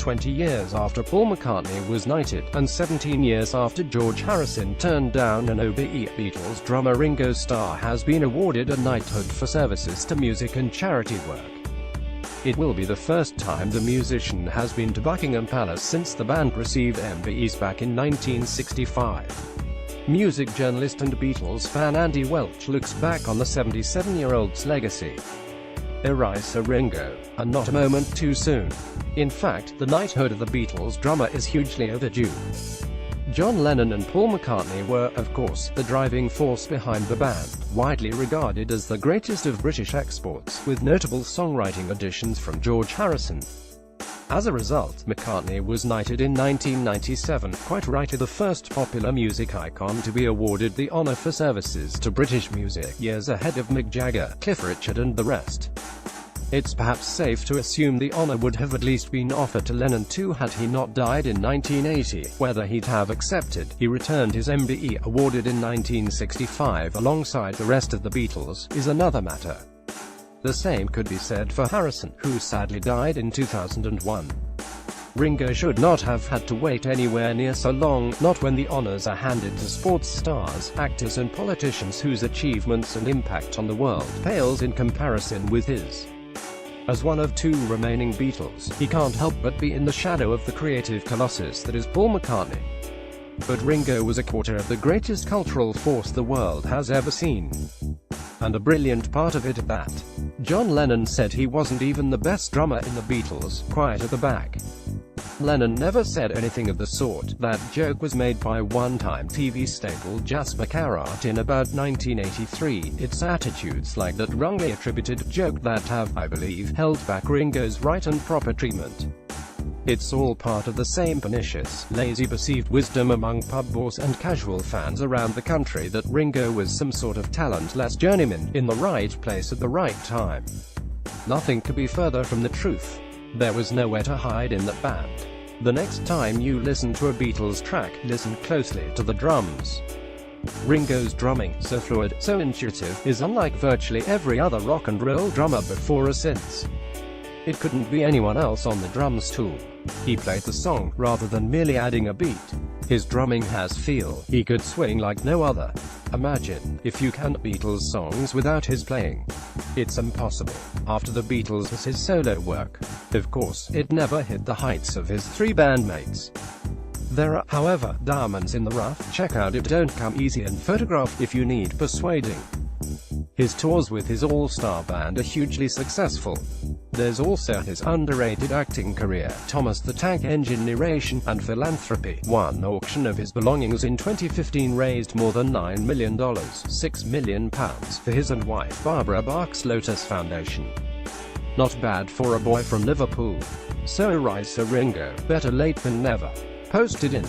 20 years after Paul McCartney was knighted, and 17 years after George Harrison turned down an OBE. Beatles drummer Ringo Starr has been awarded a knighthood for services to music and charity work. It will be the first time the musician has been to Buckingham Palace since the band received MBEs back in 1965. Music journalist and Beatles fan Andy Welch looks back on the 77-year-old's legacy. Erisa Ringo, and not a moment too soon. In fact, the knighthood of the Beatles drummer is hugely overdue. John Lennon and Paul McCartney were, of course, the driving force behind the band, widely regarded as the greatest of British exports, with notable songwriting additions from George Harrison. As a result, McCartney was knighted in 1997, quite rightly the first popular music icon to be awarded the honour for services to British music, years ahead of Mick Jagger, Cliff Richard and the rest. It's perhaps safe to assume the honour would have at least been offered to Lennon too had he not died in 1980. Whether he'd have accepted, he returned his MBE awarded in 1965 alongside the rest of the Beatles, is another matter. The same could be said for Harrison, who sadly died in 2001. Ringo should not have had to wait anywhere near so long, not when the honours are handed to sports stars, actors and politicians whose achievements and impact on the world pales in comparison with his. As one of two remaining Beatles, he can't help but be in the shadow of the creative colossus that is Paul McCartney. But Ringo was a quarter of the greatest cultural force the world has ever seen. And a brilliant part of it at that. John Lennon said he wasn't even the best drummer in the Beatles, quiet at the back. Lennon never said anything of the sort. That joke was made by one-time TV staple Jasper Carrot in about 1983. It's attitudes like that wrongly attributed joke that have, I believe, held back Ringo's right and proper treatment. It's all part of the same pernicious, lazy perceived wisdom among pub boss and casual fans around the country that Ringo was some sort of talentless journeyman, in the right place at the right time. Nothing could be further from the truth. There was nowhere to hide in that band. The next time you listen to a Beatles track, listen closely to the drums. Ringo's drumming, so fluid, so intuitive, is unlike virtually every other rock and roll drummer before or since. It couldn't be anyone else on the drums tool. He played the song, rather than merely adding a beat. His drumming has feel. He could swing like no other. Imagine, if you can't Beatles songs without his playing. It's impossible. After the Beatles was his solo work. Of course, it never hit the heights of his three bandmates. There are, however, diamonds in the rough. Check out It Don't Come Easy and Photograph if you need persuading. His tours with his all-star band are hugely successful. There's also his underrated acting career, Thomas the Tank Engine narration, and philanthropy. One auction of his belongings in 2015 raised more than $9 million, £6 million, for his and wife Barbara Bach's Lotus Foundation. Not bad for a boy from Liverpool. So Erisa Ringo, better late than never. Posted in